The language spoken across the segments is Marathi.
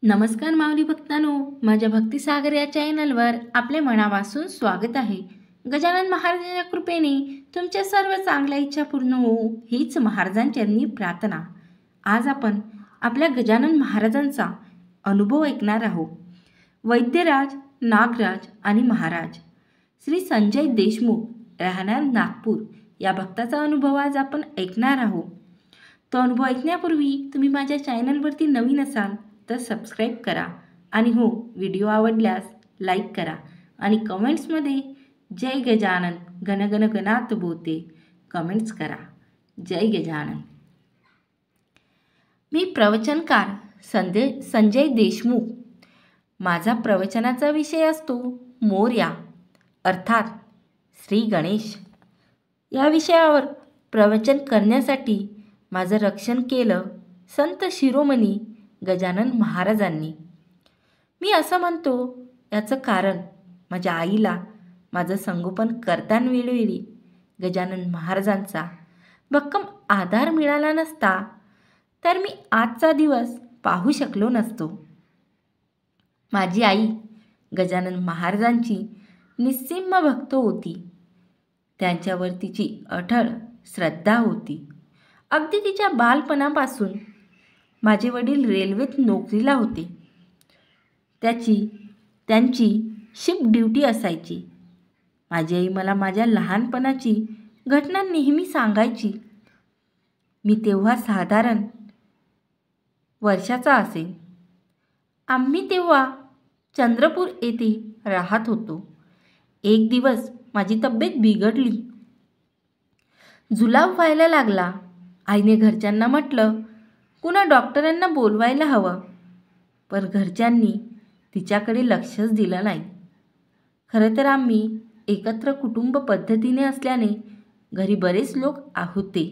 नमस्कार माऊली भक्तांनो, माझ्या भक्तिसागर या चॅनलवर आपले मनापासून स्वागत आहे. गजानन महाराजांच्या कृपेने तुमच्या सर्व चांगल्या इच्छा पूर्ण होऊ हीच महाराजांचरणी प्रार्थना. आज आपण आपल्या गजानन महाराजांचा अनुभव ऐकणार आहोत. वैद्यराज, नागराज आणि महाराज श्री संजय देशमुख राहणार नागपूर या भक्ताचा अनुभव आज आपण ऐकणार आहोत. तो अनुभव ऐकण्यापूर्वी तुम्ही माझ्या चॅनलवरती नवीन असाल तर सबस्क्राईब करा आणि हो, व्हिडिओ आवडल्यास लाईक करा आणि कमेंट्समध्ये जय गजानन गणगण गणात बोते कमेंट्स करा. जय गजानन. मी प्रवचनकार संजय देशमुख. माझा प्रवचनाचा विषय असतो मोरया अर्थात श्री गणेश. या विषयावर प्रवचन करण्यासाठी माझं रक्षण केलं संत शिरोमणी गजानन महाराजांनी. मी असं म्हणतो याचं कारण माझ्या आईला माझं संगोपन करताना वेळोवेळी गजानन महाराजांचा भक्कम आधार मिळाला नसता तर मी आजचा दिवस पाहू शकलो नसतो. माझी आई गजानन महाराजांची निस्सीम भक्त होती. त्यांच्यावर तिची अढळ श्रद्धा होती. अगदी तिच्या बालपणापासून माझे वडील रेल्वेत नोकरीला होते. त्यांची शिफ्ट ड्युटी असायची. माझी आई मला माझ्या लहानपणाची घटना नेहमी सांगायची. मी तेव्हा साधारण वर्षाचा असेल. आम्ही तेव्हा चंद्रपूर येथे राहत होतो. एक दिवस माझी तब्येत बिघडली. जुलाब व्हायला लागला. आईने घरच्यांना म्हटलं पुन्हा डॉक्टरांना बोलवायला हवं, पण घरच्यांनी तिच्याकडे लक्षच दिलं नाही. खरं तर आम्ही एकत्र कुटुंब पद्धतीने असल्याने घरी बरेच लोक होते,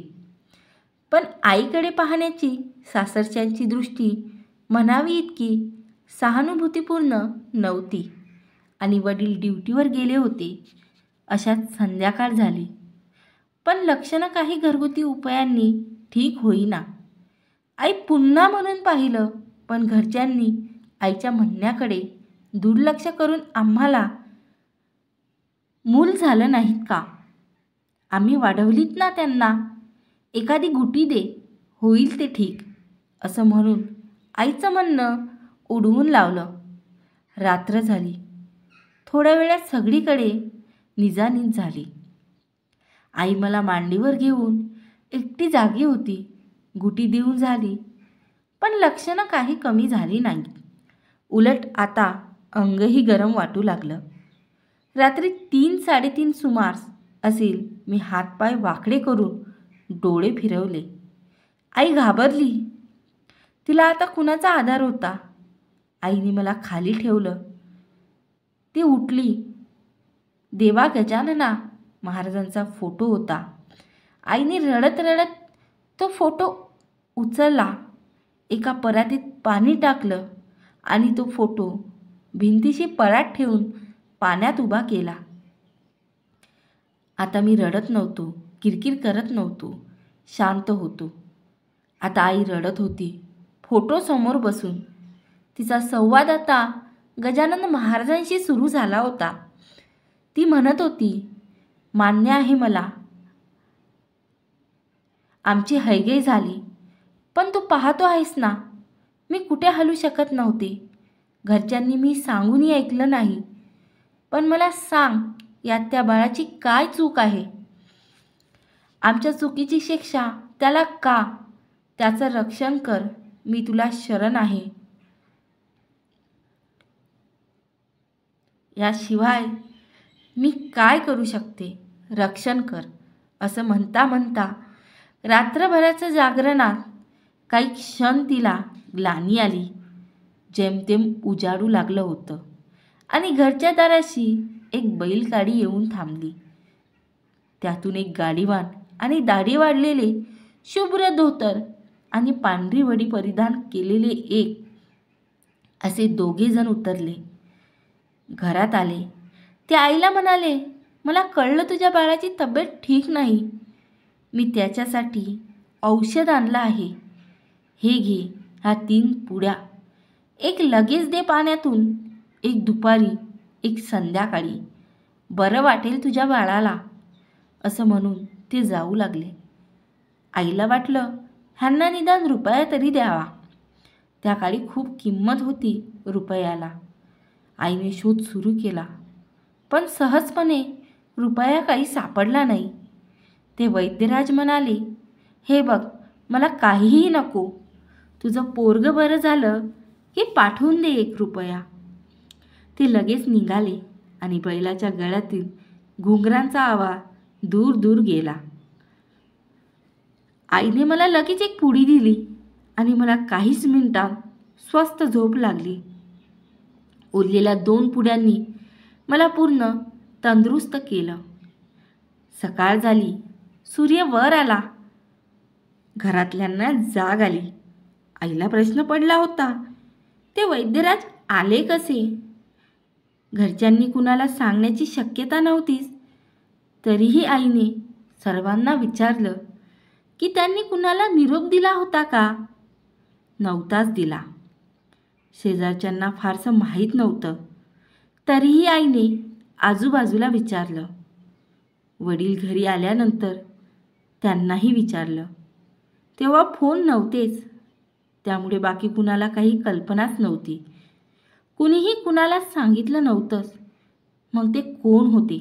पण आईकडे पाहण्याची सासरच्यांची दृष्टी म्हणावी इतकी सहानुभूतीपूर्ण नव्हती आणि वडील ड्युटीवर गेले होते. अशात संध्याकाळ झाली, पण लक्षणं काही घरगुती उपायांनी ठीक होईना. आई पुन्हा म्हणून पाहिलं, पण घरच्यांनी आईच्या म्हणण्याकडे दुर्लक्ष करून आम्हाला मूल झालं नाहीत का, आम्ही वाढवलीत ना त्यांना, एखादी गुटी दे, होईल ते ठीक, असं म्हणून आईचं म्हणणं उडवून लावलं. रात्र झाली. थोड्या वेळात सगळीकडे निजानीज झाली. आई मला मांडीवर घेऊन एकटी जागी होती. गुटी देऊन झाली, पण लक्षणं काही कमी झाली नाही. उलट आता अंगही गरम वाटू लागलं. रात्री 3-3:30 सुमारास असेल. मी हातपाय वाकडे करून डोळे फिरवले. आई घाबरली. तिला आता कुणाचा आधार होता. आईने मला खाली ठेवलं. ती उठली. देवा गजानना महाराजांचा फोटो होता. आईने रडत रडत तो फोटो उचलला, एका परातीत पाणी टाकलं आणि तो फोटो भिंतीशी परात ठेवून पाण्यात उभा केला. आता मी रडत नव्हतो, किरकिर करत नव्हतो, शांत होतो. आता आई रडत होती फोटो समोर बसून. तिचा संवाद आता गजानन महाराजांशी सुरू झाला होता. ती म्हणत होती, मान्य आहे मला, आमची हयगय झाली, पण तू पाहतो आहेस ना, मी कुठे हलू शकत नव्हते. घरच्यांनी मी सांगूनही ऐकलं नाही. पण मला सांग, यात त्या बाळाची काय चूक आहे? आमच्या चुकीची शिक्षा त्याला का? त्याचं रक्षण कर, मी तुला शरण आहे. याशिवाय मी काय करू शकते? रक्षण कर. असं म्हणता म्हणता रात्रभराच्या जागरणात काही क्षण तिला ग्लानी आली. जेमतेम उजाडू लागलं होतं आणि घरच्या दाराशी एक बैलगाडी येऊन थांबली. त्यातून एक गाडीवान आणि दाढी वाढलेले, शुभ्र धोतर आणि पांढरी वडी परिधान केलेले एक असे 2 जण उतरले. घरात आले. ते आईला म्हणाले, मला कळलं तुझ्या बाळाची तब्येत ठीक नाही. मी त्याच्यासाठी औषध आणलं आहे. हे घे, ह्या 3 पुड्या. एक लगेच दे पाण्यातून, एक दुपारी, एक संध्याकाळी. बरं वाटेल तुझ्या बाळाला, असं म्हणून ते जाऊ लागले. आईला वाटलं ह्यांना निदान रुपया तरी द्यावा. त्या काळी खूप किंमत होती रुपयाला. आईने शोध सुरू केला, पण सहजपणे रुपया काही सापडला नाही. ते वैद्यराज म्हणाले, हे बघ, मला काहीही नको. तुझं पोरगं बरं झालं की पाठवून दे 1 रुपया. ते लगेच निघाले आणि बैलाच्या गळ्यातील घुंगरांचा आवाज दूर दूर गेला. आईने मला लगेच एक पुडी दिली आणि मला काहीच मिनिटांत स्वस्त झोप लागली. उरलेल्या 2 पुड्यांनी मला पूर्ण तंदुरुस्त केलं. सकाळ झाली, सूर्य वर आला. घरातल्यांना जाग आली. आईला प्रश्न पडला होता, ते वैद्यराज आले कसे? घरच्यांनी कुणाला सांगण्याची शक्यता नव्हतीच. तरीही आईने सर्वांना विचारलं की त्यांनी कुणाला निरोप दिला होता का? नव्हताच दिला. शेजारच्यांना फारसं माहीत नव्हतं. तरीही आईने आजूबाजूला विचारलं. वडील घरी आल्यानंतर त्यांनाही विचारलं. तेव्हा फोन नव्हतेच, त्यामुळे बाकी कुणाला काही कल्पनाच नव्हती. कुणीही कुणाला सांगितलं नव्हतंच. मग ते कोण होते?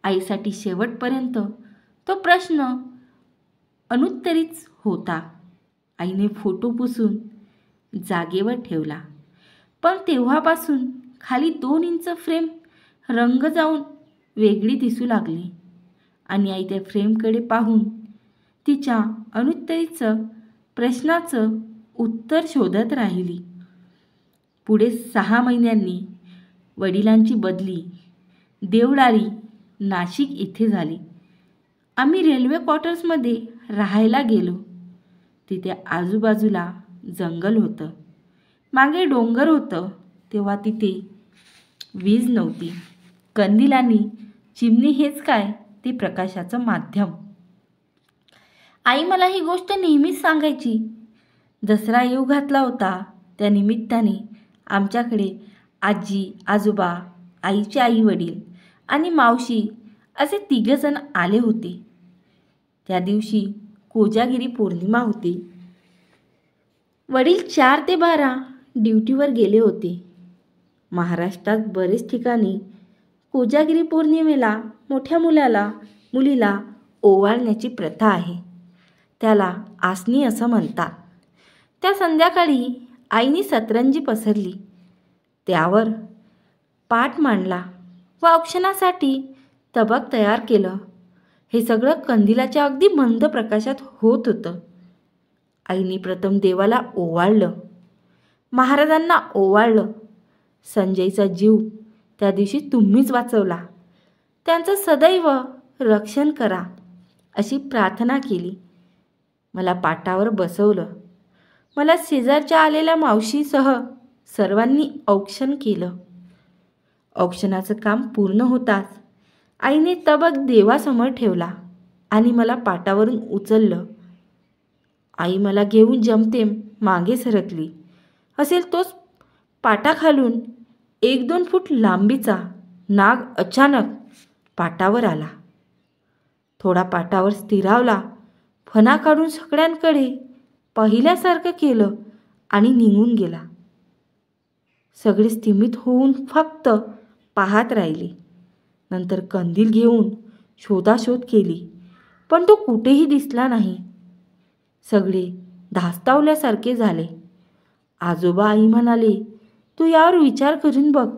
आईसाठी शेवटपर्यंत तो प्रश्न अनुत्तरीच होता. आईने फोटो पुसून जागेवर ठेवला, पण तेव्हापासून खाली 2 इंच फ्रेम रंग जाऊन वेगळी दिसू लागली आणि आई त्या फ्रेमकडे पाहून तिच्या अनुत्तरीचं प्रश्नाचं उत्तर शोधत राहिली. पुढे 6 महिन्यांनी वडिलांची बदली देवळाली, नाशिक इथे झाली. आम्ही रेल्वे क्वार्टर्समध्ये राहायला गेलो. तिथे आजूबाजूला जंगल होतं, मागे डोंगर होतं. तेव्हा तिथे वीज नव्हती. कंदील आणि चिमणी हेच काय ते प्रकाशाचं माध्यम. आई मला ही गोष्ट नेहमीच सांगायची. दसरा येऊ घातला होता. त्या निमित्ताने आमच्याकडे आजी, आजोबा, आईचे आई वडील आणि मावशी असे 3 जण आले होते. त्या दिवशी कोजागिरी पौर्णिमा होती. वडील 4 ते 12 ड्युटीवर गेले होते. महाराष्ट्रात बरेच ठिकाणी कोजागिरी पौर्णिमेला मोठ्या मुलीला ओवाळण्याची प्रथा आहे. त्याला आसनी असं म्हणतात. त्या संध्याकाळी आईने सतरंजी पसरली, त्यावर पाट मांडला व औक्षणासाठी तबक तयार केलं. हे सगळं कंदिलाच्या अगदी मंद प्रकाशात होत होतं. आईने प्रथम देवाला ओवाळलं, महाराजांना ओवाळलं. संजयचा जीव त्या दिवशी तुम्हीच वाचवला, त्यांचं सदैव रक्षण करा अशी प्रार्थना केली. मला पाटावर बसवलं. मला शेजारच्या आलेल्या मावशीसह सर्वांनी औक्षण केलं. औक्षणाचं काम पूर्ण होताच आईने तबक देवासमोर ठेवला आणि मला पाटावरून उचललं. आई मला घेऊन जमतेम मागे सरकली. असेल तोच पाटाखालून 1-2 फूट लांबीचा नाग अचानक पाटावर आला. थोडा पाटावर स्थिरावला, फणा काढून सगळ्यांकडे पहिल्यासारखं केलं आणि निघून गेला. सगळे स्तिमित होऊन फक्त पाहत राहिले. नंतर कंदील घेऊन शोधाशोध केली, पण तो कुठेही दिसला नाही. सगळे धास्तावल्यासारखे झाले. आजोबा आई म्हणाले, तू यावर विचार करून बघ.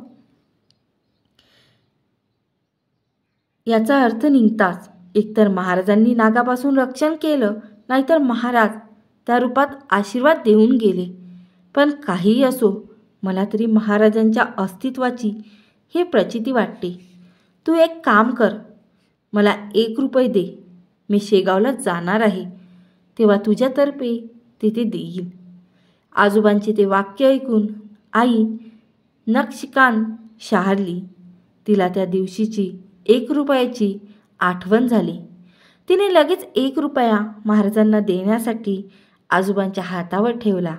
याचा अर्थ निघताच एकतर महाराजांनी नागापासून रक्षण केलं, नाहीतर महाराज त्या रूपात आशीर्वाद देऊन गेले. पण काहीही असो, मला तरी महाराजांच्या अस्तित्वाची हे प्रचिती वाटते. तू एक काम कर, मला 1 रुपये दे. मी शेगावला जाणार आहे, तेव्हा तुझ्यातर्फे तिथे देईल. आजोबांचे ते वाक्य ऐकून आई नक्षकान शहारली. तिला त्या दिवशीची 1 रुपयाची आठवण झाली. तिने लगेच 1 रुपया महाराजांना देण्यासाठी आजोबांच्या हातावर ठेवला.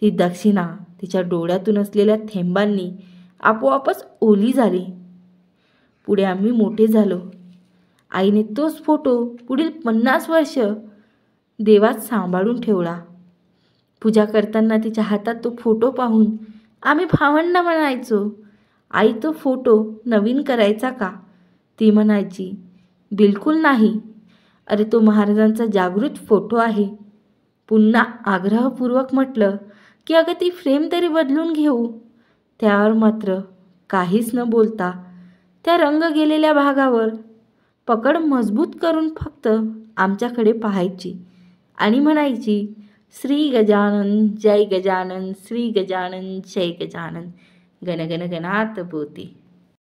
ती दक्षिणा तिच्या डोळ्यातून असलेल्या थेंबांनी आपोआपच ओली झाली. पुढे आम्ही मोठे झालो. आईने तोच फोटो पुढील 50 वर्ष देवात सांभाळून ठेवला. पूजा करताना तिच्या हातात तो फोटो पाहून आम्ही भावंड म्हणायचो, आई तो फोटो नवीन करायचा का? ती म्हणायची, बिलकुल नाही. अरे तो महाराजांचा जागृत फोटो आहे. पुन्हा आग्रहपूर्वक म्हटलं की अगं ती फ्रेम तरी बदलून घेऊ. त्यावर मात्र काहीच न बोलता त्या रंग गेलेल्या भागावर पकड मजबूत करून फक्त आमच्याकडे पाहायची आणि म्हणायची, श्री गजानन जय गजानन, श्री गजानन जय गजानन, गण गण गणात बोते.